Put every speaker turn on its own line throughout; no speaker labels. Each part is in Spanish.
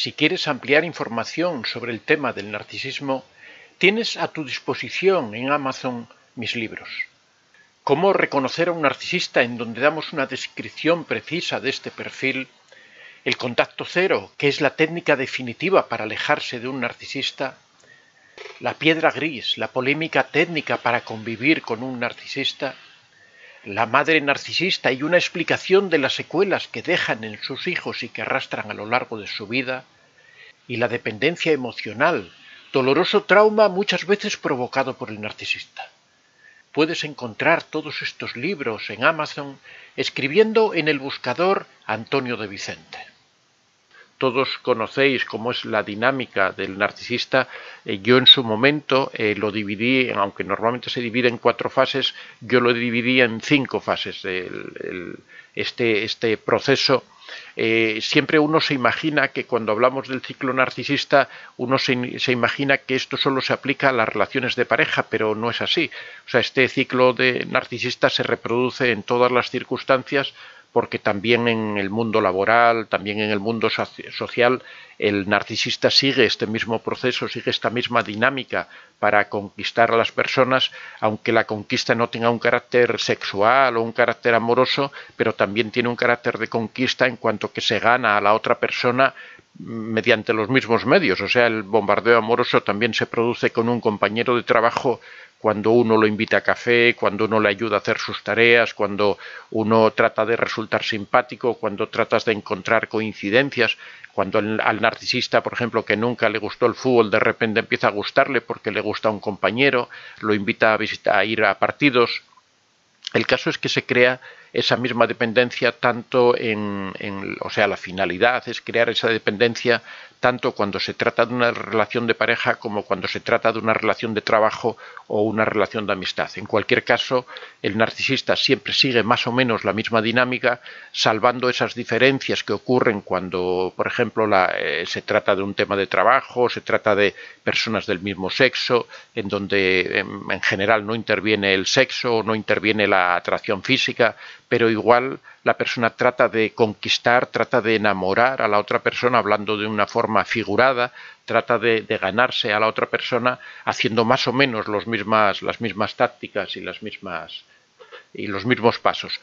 Si quieres ampliar información sobre el tema del narcisismo, tienes a tu disposición en Amazon mis libros. Cómo reconocer a un narcisista, en donde damos una descripción precisa de este perfil. El contacto cero, que es la técnica definitiva para alejarse de un narcisista. La piedra gris, la polémica técnica para convivir con un narcisista. La madre narcisista y una explicación de las secuelas que dejan en sus hijos y que arrastran a lo largo de su vida. Y la dependencia emocional, doloroso trauma muchas veces provocado por el narcisista. Puedes encontrar todos estos libros en Amazon escribiendo en el buscador Antonio de Vicente. Todos conocéis cómo es la dinámica del narcisista. Yo en su momento lo dividí, aunque normalmente se divide en 4 fases, yo lo dividí en 5 fases. Este proceso, siempre uno se imagina que cuando hablamos del ciclo narcisista, uno se imagina que esto solo se aplica a las relaciones de pareja, pero no es así. O sea, este ciclo de narcisista se reproduce en todas las circunstancias, porque también en el mundo laboral, también en el mundo social, el narcisista sigue este mismo proceso, sigue esta misma dinámica para conquistar a las personas, aunque la conquista no tenga un carácter sexual o un carácter amoroso, pero también tiene un carácter de conquista en cuanto que se gana a la otra persona mediante los mismos medios. O sea, el bombardeo amoroso también se produce con un compañero de trabajo, cuando uno lo invita a café, cuando uno le ayuda a hacer sus tareas, cuando uno trata de resultar simpático, cuando tratas de encontrar coincidencias, cuando al narcisista, por ejemplo, que nunca le gustó el fútbol, de repente empieza a gustarle porque le gusta a un compañero, lo invita a ir a partidos. El caso es que se crea esa misma dependencia tanto o sea, la finalidad es crear esa dependencia tanto cuando se trata de una relación de pareja como cuando se trata de una relación de trabajo o una relación de amistad. En cualquier caso, el narcisista siempre sigue más o menos la misma dinámica, salvando esas diferencias que ocurren cuando, por ejemplo, se trata de un tema de trabajo, se trata de personas del mismo sexo, en donde en general no interviene el sexo, no interviene la atracción física, pero igual la persona trata de conquistar, trata de enamorar a la otra persona, hablando de una forma figurada, trata de ganarse a la otra persona haciendo más o menos las mismas tácticas y los mismos pasos.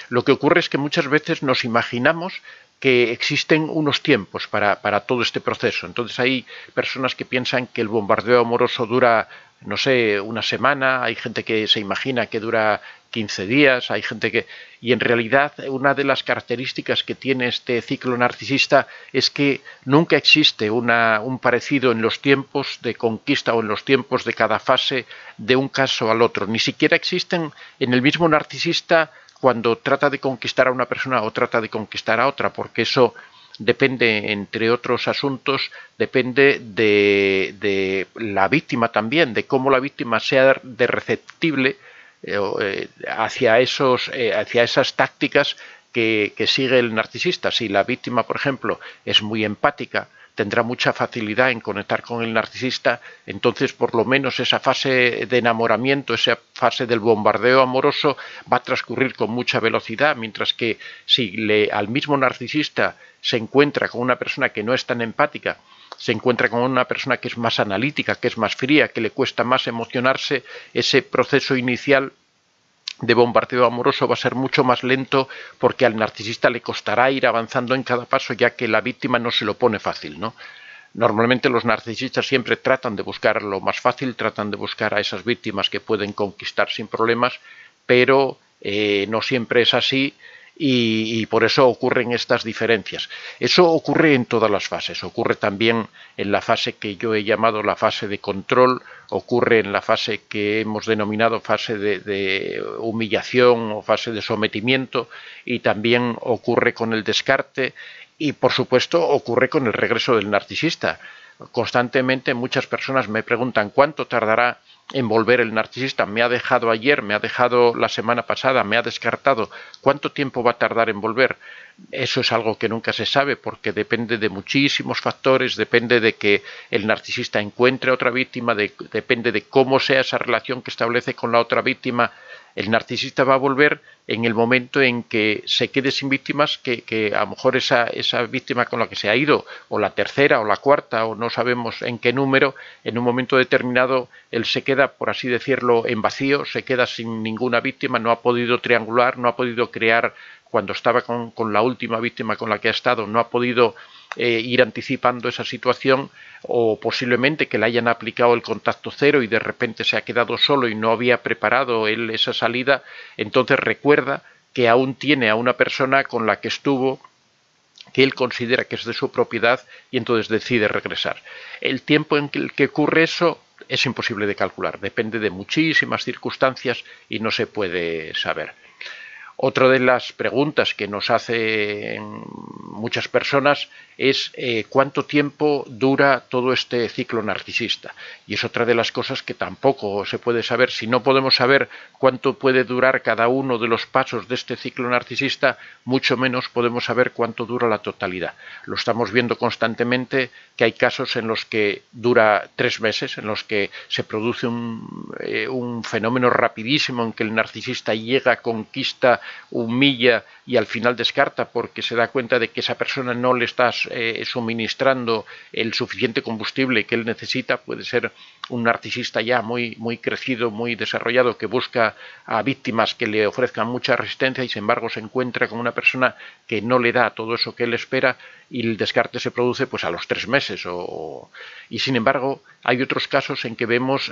Lo que ocurre es que muchas veces nos imaginamos que existen unos tiempos para todo este proceso. Entonces hay personas que piensan que el bombardeo amoroso dura, no sé, una semana, hay gente que se imagina que dura 15 días, hay gente que... Y en realidad una de las características que tiene este ciclo narcisista es que nunca existe un parecido en los tiempos de conquista o en los tiempos de cada fase de un caso al otro. Ni siquiera existen en el mismo narcisista cuando trata de conquistar a una persona o trata de conquistar a otra, porque eso depende, entre otros asuntos, depende de la víctima también, de cómo la víctima sea de receptible hacia esas tácticas que sigue el narcisista. Si la víctima, por ejemplo, es muy empática, tendrá mucha facilidad en conectar con el narcisista, entonces por lo menos esa fase de enamoramiento, esa fase del bombardeo amoroso va a transcurrir con mucha velocidad, mientras que si al mismo narcisista se encuentra con una persona que no es tan empática, se encuentra con una persona que es más analítica, que es más fría, que le cuesta más emocionarse, ese proceso inicial de bombardeo amoroso va a ser mucho más lento, porque al narcisista le costará ir avanzando en cada paso, ya que la víctima no se lo pone fácil, ¿no? Normalmente los narcisistas siempre tratan de buscar lo más fácil, tratan de buscar a esas víctimas que pueden conquistar sin problemas, pero no siempre es así. Y por eso ocurren estas diferencias. Eso ocurre en todas las fases, ocurre también en la fase que yo he llamado la fase de control, ocurre en la fase que hemos denominado fase de humillación o fase de sometimiento, y también ocurre con el descarte y, por supuesto, ocurre con el regreso del narcisista. Constantemente muchas personas me preguntan cuánto tardará en volver el narcisista. Me ha dejado ayer, me ha dejado la semana pasada, me ha descartado. ¿Cuánto tiempo va a tardar en volver? Eso es algo que nunca se sabe, porque depende de muchísimos factores, depende de que el narcisista encuentre a otra víctima, depende de cómo sea esa relación que establece con la otra víctima, El narcisista va a volver en el momento en que se quede sin víctimas, que a lo mejor esa víctima con la que se ha ido, o la tercera o la cuarta, o no sabemos en qué número, en un momento determinado él se queda, por así decirlo, en vacío, se queda sin ninguna víctima, no ha podido triangular, no ha podido crear, cuando estaba con la última víctima con la que ha estado, no ha podido ir anticipando esa situación, o posiblemente que le hayan aplicado el contacto cero y de repente se ha quedado solo y no había preparado él esa salida. Entonces recuerda que aún tiene a una persona con la que estuvo, que él considera que es de su propiedad, y entonces decide regresar. El tiempo en el que ocurre eso es imposible de calcular, depende de muchísimas circunstancias y no se puede saber. Otra de las preguntas que nos hacen muchas personas es cuánto tiempo dura todo este ciclo narcisista. Y es otra de las cosas que tampoco se puede saber. Si no podemos saber cuánto puede durar cada uno de los pasos de este ciclo narcisista, mucho menos podemos saber cuánto dura la totalidad. Lo estamos viendo constantemente, que hay casos en los que dura 3 meses, en los que se produce un fenómeno rapidísimo en que el narcisista llega, conquista, humilla y al final descarta porque se da cuenta de que esa persona no le está suministrando el suficiente combustible que él necesita. Puede ser un narcisista ya muy crecido, muy desarrollado, que busca a víctimas que le ofrezcan mucha resistencia y sin embargo se encuentra con una persona que no le da todo eso que él espera, y el descarte se produce pues a los 3 meses. Y sin embargo hay otros casos en que vemos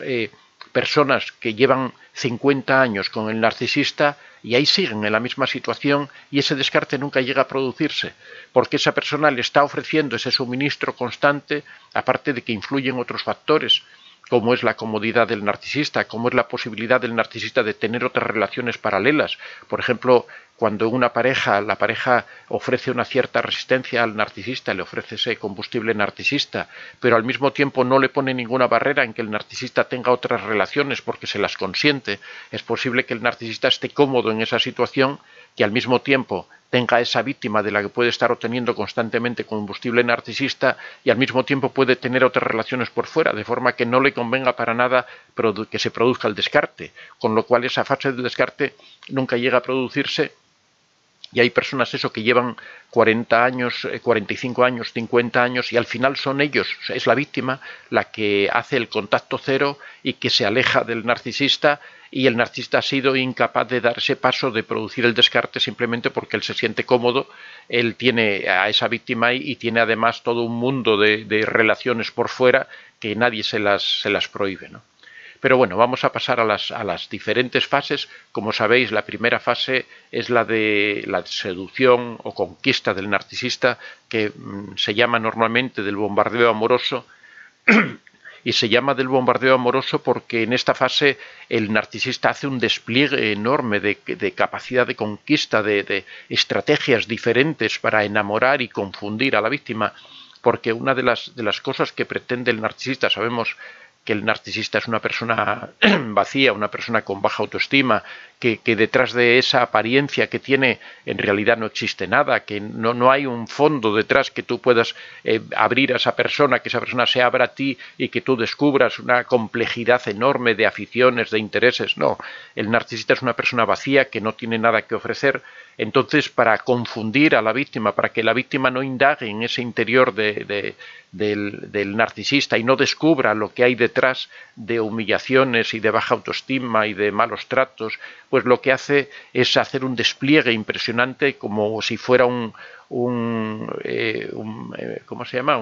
personas que llevan 50 años con el narcisista y ahí siguen en la misma situación, y ese descarte nunca llega a producirse, porque esa persona le está ofreciendo ese suministro constante, aparte de que influyen otros factores, como es la comodidad del narcisista, como es la posibilidad del narcisista de tener otras relaciones paralelas. Por ejemplo, cuando la pareja ofrece una cierta resistencia al narcisista, le ofrece ese combustible narcisista, pero al mismo tiempo no le pone ninguna barrera en que el narcisista tenga otras relaciones porque se las consiente, es posible que el narcisista esté cómodo en esa situación, que al mismo tiempo tenga esa víctima de la que puede estar obteniendo constantemente combustible narcisista y al mismo tiempo puede tener otras relaciones por fuera, de forma que no le convenga para nada que se produzca el descarte, con lo cual esa fase del descarte nunca llega a producirse. Y hay personas que llevan 40 años, 45 años, 50 años y al final son ellos, es la víctima la que hace el contacto cero y que se aleja del narcisista, y el narcisista ha sido incapaz de dar ese paso de producir el descarte simplemente porque él se siente cómodo, él tiene a esa víctima y tiene además todo un mundo de relaciones por fuera que nadie se las prohíbe, ¿no? Pero bueno, vamos a pasar a las diferentes fases. Como sabéis, la primera fase es la de la seducción o conquista del narcisista, que se llama normalmente del bombardeo amoroso. Y se llama del bombardeo amoroso porque en esta fase el narcisista hace un despliegue enorme de capacidad de conquista, de estrategias diferentes para enamorar y confundir a la víctima. Porque una de las cosas que pretende el narcisista, sabemos que el narcisista es una persona vacía, una persona con baja autoestima, que detrás de esa apariencia que tiene en realidad no existe nada, que no hay un fondo detrás que tú puedas abrir a esa persona, que esa persona se abra a ti y que tú descubras una complejidad enorme de aficiones, de intereses. No, el narcisista es una persona vacía que no tiene nada que ofrecer. Entonces, para confundir a la víctima, para que la víctima no indague en ese interior del narcisista y no descubra lo que hay detrás de humillaciones y de baja autoestima y de malos tratos, pues lo que hace es hacer un despliegue impresionante, como si fuera ¿cómo se llama?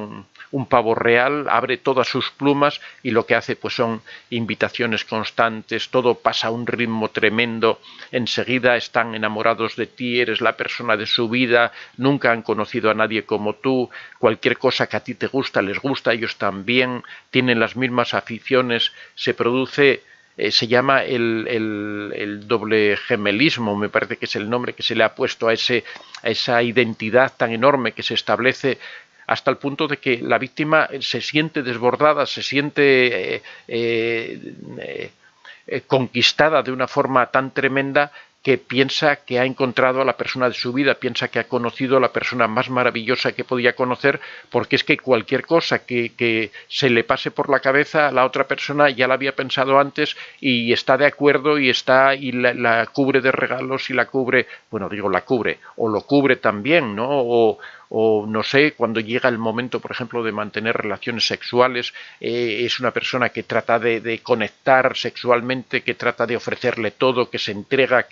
Un pavo real, abre todas sus plumas y lo que hace pues son invitaciones constantes, todo pasa a un ritmo tremendo, enseguida están enamorados de ti, eres la persona de su vida, nunca han conocido a nadie como tú, cualquier cosa que a ti te gusta les gusta, ellos también, tienen las mismas aficiones, se produce... se llama el doble gemelismo, me parece que es el nombre que se le ha puesto a esa identidad tan enorme que se establece, hasta el punto de que la víctima se siente desbordada, se siente conquistada de una forma tan tremenda que piensa que ha encontrado a la persona de su vida, piensa que ha conocido a la persona más maravillosa que podía conocer, porque es que cualquier cosa que se le pase por la cabeza a la otra persona ya la había pensado antes y está de acuerdo y la cubre de regalos y la cubre, bueno, digo la cubre, o lo cubre también, ¿no? O no sé, cuando llega el momento, por ejemplo, de mantener relaciones sexuales, es una persona que trata de conectar sexualmente, que trata de ofrecerle todo, que se entrega,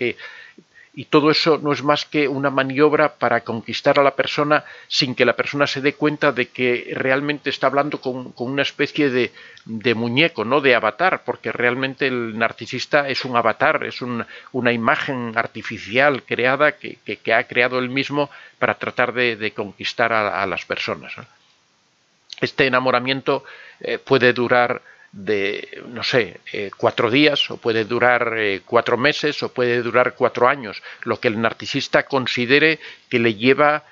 y todo eso no es más que una maniobra para conquistar a la persona sin que la persona se dé cuenta de que realmente está hablando con una especie de muñeco, no de avatar, porque realmente el narcisista es un avatar, es una imagen artificial creada que ha creado él mismo para tratar de conquistar a las personas, ¿no? Este enamoramiento puede durar no sé, 4 días, o puede durar 4 meses, o puede durar 4 años, lo que el narcisista considere que le lleva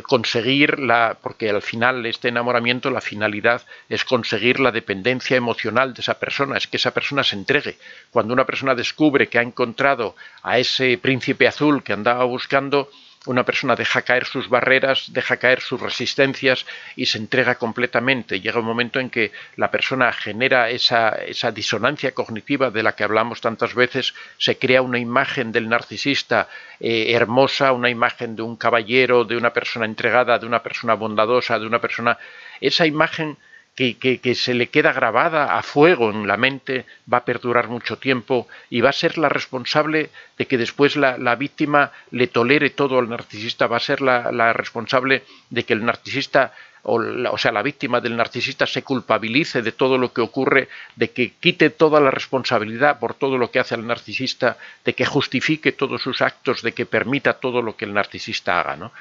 conseguir porque al final este enamoramiento, la finalidad es conseguir la dependencia emocional de esa persona, es que esa persona se entregue. Cuando una persona descubre que ha encontrado a ese príncipe azul que andaba buscando, una persona deja caer sus barreras, deja caer sus resistencias y se entrega completamente. Llega un momento en que la persona genera esa disonancia cognitiva de la que hablamos tantas veces, se crea una imagen del narcisista hermosa, una imagen de un caballero, de una persona entregada, de una persona bondadosa, de una persona... Esa imagen que se le queda grabada a fuego en la mente, va a perdurar mucho tiempo y va a ser la responsable de que después la víctima le tolere todo al narcisista, va a ser la responsable de que el narcisista, o sea, la víctima del narcisista se culpabilice de todo lo que ocurre, de que quite toda la responsabilidad por todo lo que hace el narcisista, de que justifique todos sus actos, de que permita todo lo que el narcisista haga, ¿no?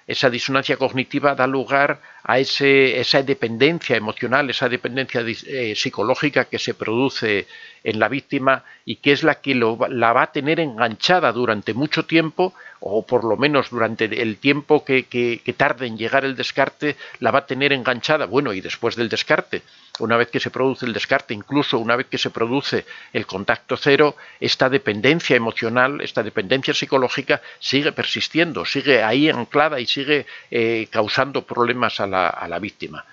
Esa disonancia cognitiva da lugar a esa dependencia emocional, esa dependencia psicológica que se produce en la víctima y que es la que la va a tener enganchada durante mucho tiempo, o por lo menos durante el tiempo que tarde en llegar el descarte, la va a tener enganchada. Bueno, y después del descarte, una vez que se produce el descarte, incluso una vez que se produce el contacto cero, esta dependencia emocional, esta dependencia psicológica sigue persistiendo, sigue ahí anclada y sigue causando problemas a la víctima.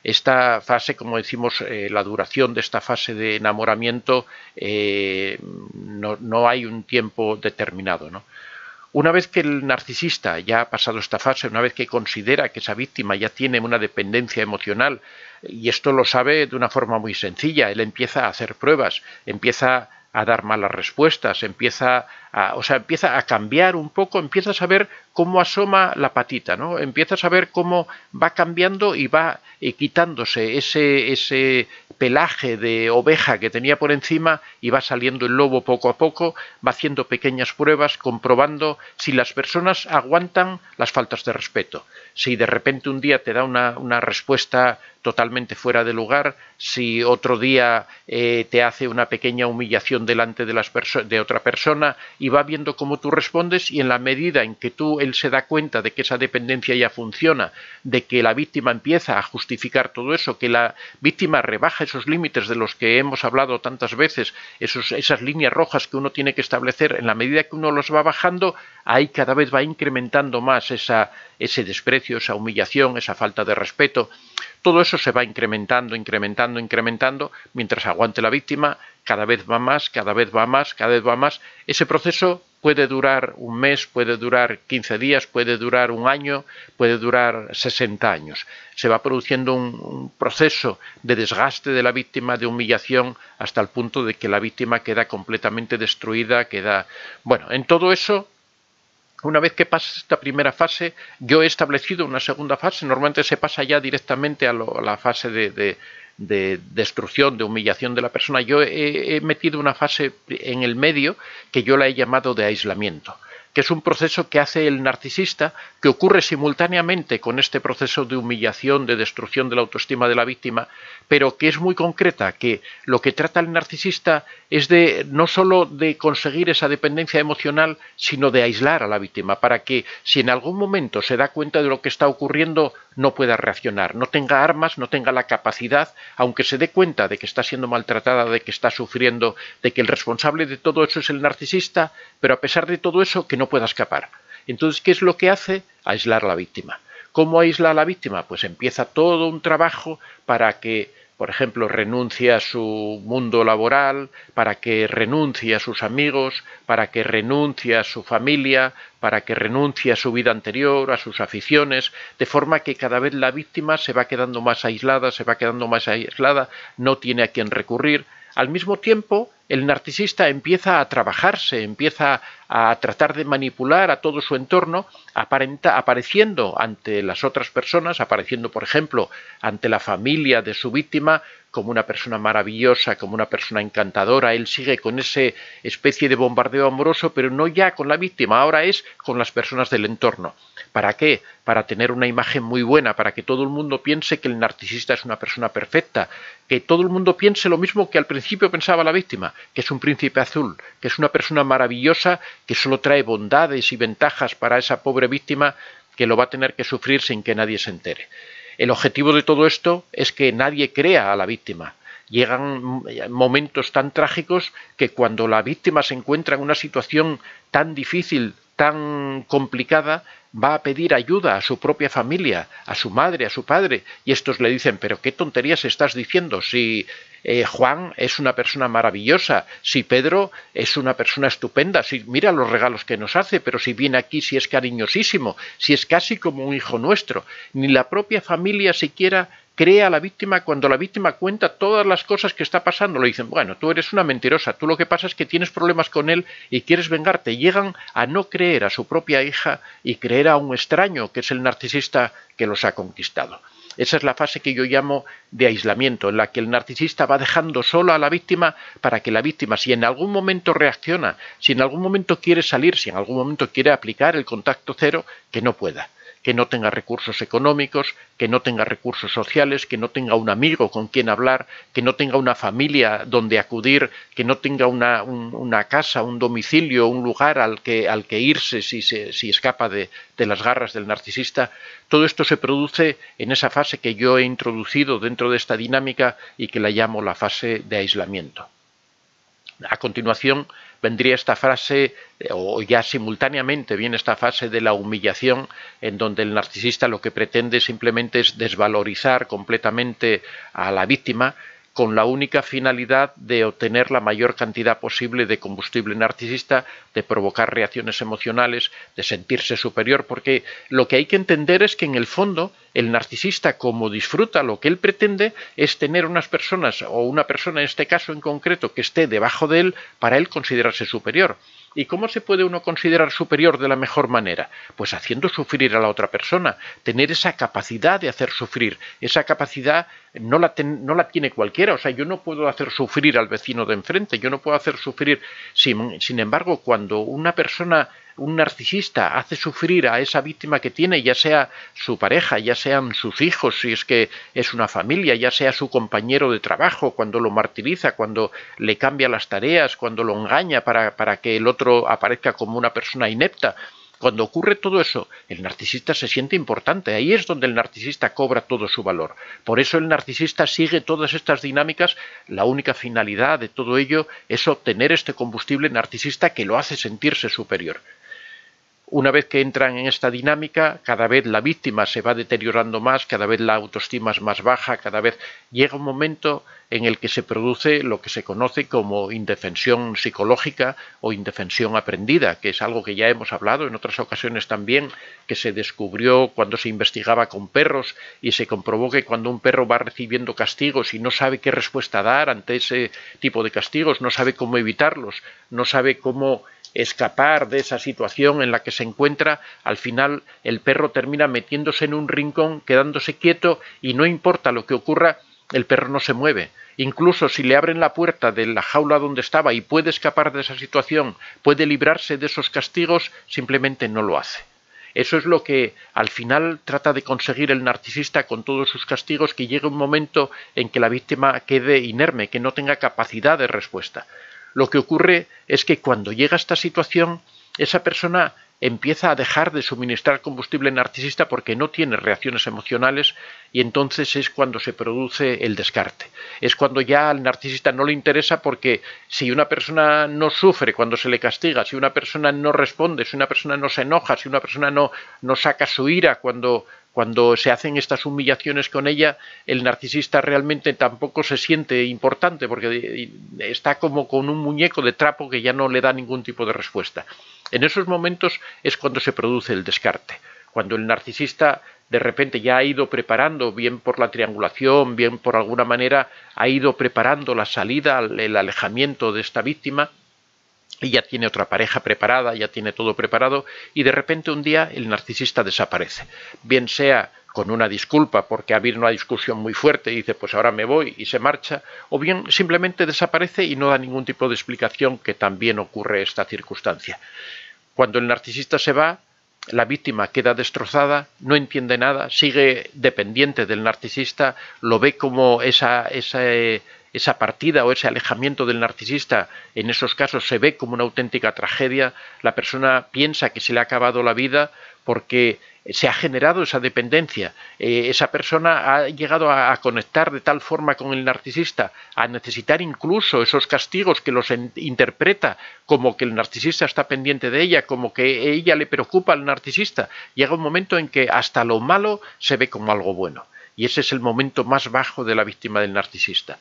Esta fase, como decimos, la duración de esta fase de enamoramiento, no hay un tiempo determinado, ¿no? Una vez que el narcisista ya ha pasado esta fase, una vez que considera que esa víctima ya tiene una dependencia emocional, y esto lo sabe de una forma muy sencilla, él empieza a hacer pruebas, empieza a dar malas respuestas, empieza a cambiar un poco, empieza a saber cómo asoma la patita, ¿no? Empieza a saber cómo va cambiando y va quitándose ese pelaje de oveja que tenía por encima y va saliendo el lobo poco a poco, va haciendo pequeñas pruebas, comprobando si las personas aguantan las faltas de respeto. Si de repente un día te da una respuesta totalmente fuera de lugar, si otro día te hace una pequeña humillación delante de otra persona, y va viendo cómo tú respondes, y en la medida en que él se da cuenta de que esa dependencia ya funciona, de que la víctima empieza a justificar todo eso, que la víctima rebaja esos límites de los que hemos hablado tantas veces, esas líneas rojas que uno tiene que establecer, en la medida que uno los va bajando, ahí cada vez va incrementando más ese desprecio, esa humillación, esa falta de respeto. Todo eso se va incrementando, mientras aguante la víctima, cada vez va más, cada vez va más, cada vez va más. Ese proceso puede durar un mes, puede durar 15 días, puede durar un año, puede durar 60 años. Se va produciendo un proceso de desgaste de la víctima, de humillación, hasta el punto de que la víctima queda completamente destruida, Bueno, en todo eso, una vez que pasa esta primera fase, yo he establecido una segunda fase. Normalmente se pasa ya directamente a la fase de destrucción, de humillación de la persona. Yo he metido una fase en el medio que yo la he llamado de aislamiento, que es un proceso que hace el narcisista, que ocurre simultáneamente con este proceso de humillación, de destrucción de la autoestima de la víctima, pero que es muy concreta, que lo que trata el narcisista es de no solo de conseguir esa dependencia emocional, sino de aislar a la víctima, para que si en algún momento se da cuenta de lo que está ocurriendo, no pueda reaccionar, no tenga armas, no tenga la capacidad, aunque se dé cuenta de que está siendo maltratada, de que está sufriendo, de que el responsable de todo eso es el narcisista, pero a pesar de todo eso, que no pueda escapar. Entonces, ¿qué es lo que hace? Aislar a la víctima. ¿Cómo aísla a la víctima? Pues empieza todo un trabajo para que, por ejemplo, renuncie a su mundo laboral, para que renuncie a sus amigos, para que renuncie a su familia, para que renuncie a su vida anterior, a sus aficiones, de forma que cada vez la víctima se va quedando más aislada, no tiene a quién recurrir. Al mismo tiempo, el narcisista empieza a trabajarse, empieza a tratar de manipular a todo su entorno, apareciendo ante las otras personas, apareciendo, por ejemplo, ante la familia de su víctima, como una persona maravillosa, como una persona encantadora. Él sigue con esa especie de bombardeo amoroso, pero no ya con la víctima, ahora es con las personas del entorno. ¿Para qué? Para tener una imagen muy buena, para que todo el mundo piense que el narcisista es una persona perfecta, que todo el mundo piense lo mismo que al principio pensaba la víctima, que es un príncipe azul, que es una persona maravillosa, que solo trae bondades y ventajas para esa pobre víctima que lo va a tener que sufrir sin que nadie se entere. El objetivo de todo esto es que nadie crea a la víctima. Llegan momentos tan trágicos que cuando la víctima se encuentra en una situación tan difícil, tan complicada, va a pedir ayuda a su propia familia, a su madre, a su padre, y estos le dicen, pero qué tonterías estás diciendo, si Juan es una persona maravillosa, si Pedro es una persona estupenda, si mira los regalos que nos hace, pero si viene aquí, si es cariñosísimo, si es casi como un hijo nuestro, ni la propia familia siquiera cree a la víctima cuando la víctima cuenta todas las cosas que está pasando. Le dicen, bueno, tú eres una mentirosa, tú lo que pasa es que tienes problemas con él y quieres vengarte. Llegan a no creer a su propia hija y creer a un extraño, que es el narcisista que los ha conquistado. Esa es la fase que yo llamo de aislamiento, en la que el narcisista va dejando sola a la víctima para que la víctima, si en algún momento reacciona, si en algún momento quiere salir, si en algún momento quiere aplicar el contacto cero, que no pueda. Que no tenga recursos económicos, que no tenga recursos sociales, que no tenga un amigo con quien hablar, que no tenga una familia donde acudir, que no tenga una casa, un domicilio, un lugar al que irse si escapa de las garras del narcisista. Todo esto se produce en esa fase que yo he introducido dentro de esta dinámica y que la llamo la fase de aislamiento. A continuación vendría esta fase, o ya simultáneamente viene esta fase de la humillación, en donde el narcisista lo que pretende simplemente es desvalorizar completamente a la víctima, con la única finalidad de obtener la mayor cantidad posible de combustible narcisista, de provocar reacciones emocionales, de sentirse superior, porque lo que hay que entender es que en el fondo el narcisista, como disfruta, lo que él pretende es tener unas personas, o una persona en este caso en concreto, que esté debajo de él para él considerarse superior. ¿Y cómo se puede uno considerar superior de la mejor manera? Pues haciendo sufrir a la otra persona, tener esa capacidad de hacer sufrir. Esa capacidad no la tiene cualquiera, o sea, yo no puedo hacer sufrir al vecino de enfrente, yo no puedo hacer sufrir. Sin embargo, cuando una persona, un narcisista, hace sufrir a esa víctima que tiene, ya sea su pareja, ya sean sus hijos, si es que es una familia, ya sea su compañero de trabajo, cuando lo martiriza, cuando le cambia las tareas, cuando lo engaña para que el otro aparezca como una persona inepta. Cuando ocurre todo eso, el narcisista se siente importante. Ahí es donde el narcisista cobra todo su valor. Por eso el narcisista sigue todas estas dinámicas. La única finalidad de todo ello es obtener este combustible narcisista que lo hace sentirse superior. Una vez que entran en esta dinámica, cada vez la víctima se va deteriorando más, cada vez la autoestima es más baja, cada vez llega un momento en el que se produce lo que se conoce como indefensión psicológica o indefensión aprendida, que es algo que ya hemos hablado en otras ocasiones también, que se descubrió cuando se investigaba con perros y se comprobó que cuando un perro va recibiendo castigos y no sabe qué respuesta dar ante ese tipo de castigos, no sabe cómo evitarlos, no sabe cómo escapar de esa situación en la que se encuentra, al final el perro termina metiéndose en un rincón, quedándose quieto y no importa lo que ocurra, el perro no se mueve. Incluso si le abren la puerta de la jaula donde estaba y puede escapar de esa situación, puede librarse de esos castigos, simplemente no lo hace. Eso es lo que al final trata de conseguir el narcisista con todos sus castigos, que llegue un momento en que la víctima quede inerme, que no tenga capacidad de respuesta. Lo que ocurre es que cuando llega esta situación, esa persona empieza a dejar de suministrar combustible narcisista porque no tiene reacciones emocionales, y entonces es cuando se produce el descarte. Es cuando ya al narcisista no le interesa, porque si una persona no sufre cuando se le castiga, si una persona no responde, si una persona no se enoja, si una persona no saca su ira cuando se hacen estas humillaciones con ella, el narcisista realmente tampoco se siente importante, porque está como con un muñeco de trapo que ya no le da ningún tipo de respuesta. En esos momentos es cuando se produce el descarte, cuando el narcisista de repente ya ha ido preparando, bien por la triangulación, bien por alguna manera, ha ido preparando la salida, el alejamiento de esta víctima, y ya tiene otra pareja preparada, ya tiene todo preparado, y de repente un día el narcisista desaparece, bien sea con una disculpa porque ha habido una discusión muy fuerte y dice pues ahora me voy y se marcha, o bien simplemente desaparece y no da ningún tipo de explicación, que también ocurre esta circunstancia. Cuando el narcisista se va, la víctima queda destrozada, no entiende nada, sigue dependiente del narcisista, lo ve como esa partida o ese alejamiento del narcisista, en esos casos se ve como una auténtica tragedia. La persona piensa que se le ha acabado la vida porque se ha generado esa dependencia. Esa persona ha llegado a conectar de tal forma con el narcisista, a necesitar incluso esos castigos, que los interpreta como que el narcisista está pendiente de ella, como que ella le preocupa al narcisista. Llega un momento en que hasta lo malo se ve como algo bueno, y ese es el momento más bajo de la víctima del narcisista.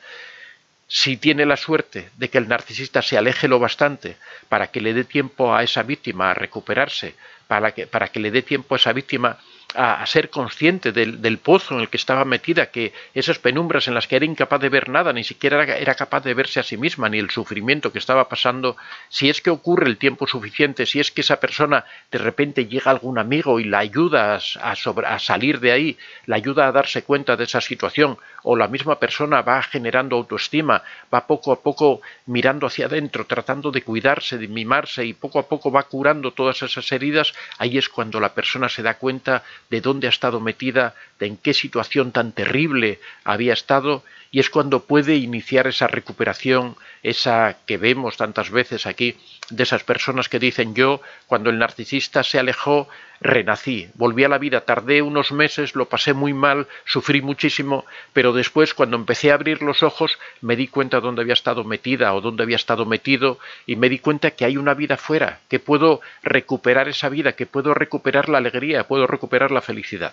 Si tiene la suerte de que el narcisista se aleje lo bastante para que le dé tiempo a esa víctima a recuperarse, para que le dé tiempo a esa víctima a ser consciente del pozo en el que estaba metida, que esas penumbras en las que era incapaz de ver nada, ni siquiera era capaz de verse a sí misma, ni el sufrimiento que estaba pasando, si es que ocurre el tiempo suficiente, si es que esa persona de repente llega algún amigo y la ayuda a salir de ahí, la ayuda a darse cuenta de esa situación, o la misma persona va generando autoestima, va poco a poco mirando hacia adentro, tratando de cuidarse, de mimarse, y poco a poco va curando todas esas heridas, ahí es cuando la persona se da cuenta de dónde ha estado metida, de en qué situación tan terrible había estado, y es cuando puede iniciar esa recuperación, esa que vemos tantas veces aquí, de esas personas que dicen: yo, cuando el narcisista se alejó, renací, volví a la vida, tardé unos meses, lo pasé muy mal, sufrí muchísimo, pero después, cuando empecé a abrir los ojos, me di cuenta dónde había estado metida o dónde había estado metido, y me di cuenta que hay una vida fuera, que puedo recuperar esa vida, que puedo recuperar la alegría, puedo recuperar la felicidad.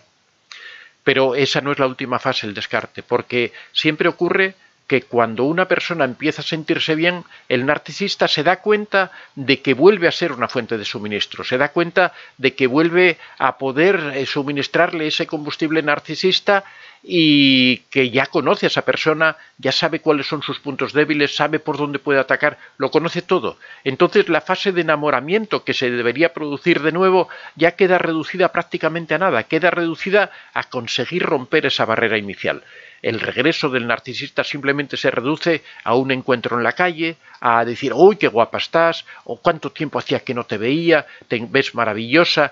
Pero esa no es la última fase, el descarte, porque siempre ocurre que cuando una persona empieza a sentirse bien, el narcisista se da cuenta de que vuelve a ser una fuente de suministro, se da cuenta de que vuelve a poder suministrarle ese combustible narcisista, y que ya conoce a esa persona, ya sabe cuáles son sus puntos débiles, sabe por dónde puede atacar, lo conoce todo. Entonces la fase de enamoramiento que se debería producir de nuevo ya queda reducida prácticamente a nada, queda reducida a conseguir romper esa barrera inicial. El regreso del narcisista simplemente se reduce a un encuentro en la calle, a decir: ¡uy, qué guapa estás!, o «¿cuánto tiempo hacía que no te veía?», «te ves maravillosa».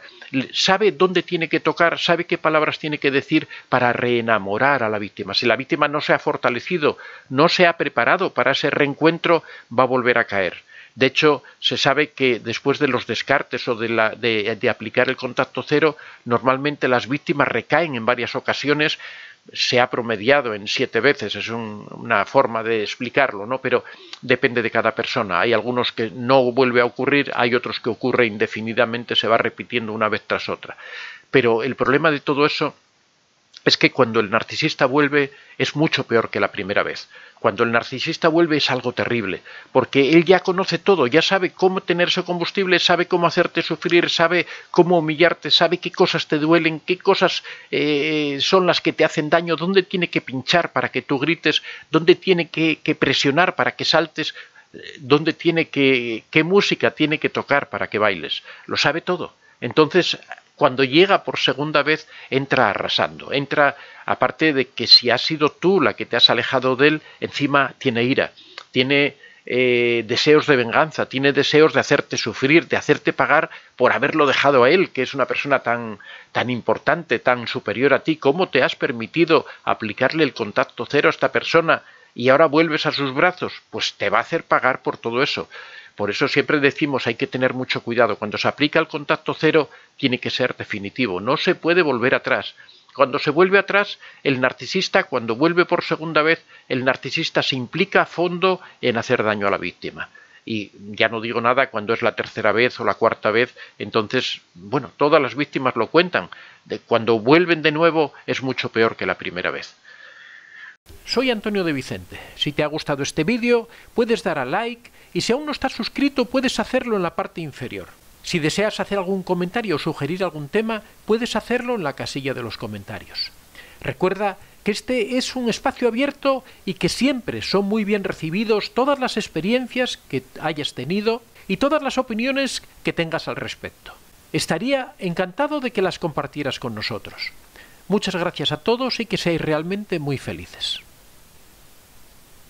Sabe dónde tiene que tocar, sabe qué palabras tiene que decir para reenamorar a la víctima. Si la víctima no se ha fortalecido, no se ha preparado para ese reencuentro, va a volver a caer. De hecho, se sabe que después de los descartes o de aplicar el contacto cero, normalmente las víctimas recaen en varias ocasiones. Se ha promediado en 7 veces, es una forma de explicarlo, ¿no? Pero depende de cada persona. Hay algunos que no vuelve a ocurrir, hay otros que ocurre indefinidamente, se va repitiendo una vez tras otra. Pero el problema de todo eso es que cuando el narcisista vuelve es mucho peor que la primera vez. Cuando el narcisista vuelve es algo terrible, porque él ya conoce todo, ya sabe cómo tener ese combustible, sabe cómo hacerte sufrir, sabe cómo humillarte, sabe qué cosas te duelen, qué cosas son las que te hacen daño, dónde tiene que pinchar para que tú grites, dónde tiene que presionar para que saltes, dónde tiene qué música tiene que tocar para que bailes. Lo sabe todo. Entonces, Cuando llega por segunda vez, entra arrasando, entra, aparte de que si has sido tú la que te has alejado de él, encima tiene ira, tiene deseos de venganza, tiene deseos de hacerte sufrir, de hacerte pagar por haberlo dejado a él, que es una persona tan importante, tan superior a ti. ¿Cómo te has permitido aplicarle el contacto cero a esta persona y ahora vuelves a sus brazos? Pues te va a hacer pagar por todo eso. Por eso siempre decimos, hay que tener mucho cuidado. Cuando se aplica el contacto cero, tiene que ser definitivo, no se puede volver atrás. Cuando se vuelve atrás, el narcisista, cuando vuelve por segunda vez, el narcisista se implica a fondo en hacer daño a la víctima. Y ya no digo nada cuando es la tercera vez o la cuarta vez, entonces, bueno, todas las víctimas lo cuentan. Cuando vuelven de nuevo es mucho peor que la primera vez. Soy Antonio de Vicente. Si te ha gustado este vídeo, puedes dar a like y si aún no estás suscrito, puedes hacerlo en la parte inferior. Si deseas hacer algún comentario o sugerir algún tema, puedes hacerlo en la casilla de los comentarios. Recuerda que este es un espacio abierto y que siempre son muy bien recibidos todas las experiencias que hayas tenido y todas las opiniones que tengas al respecto. Estaría encantado de que las compartieras con nosotros. Muchas gracias a todos y que seáis realmente muy felices.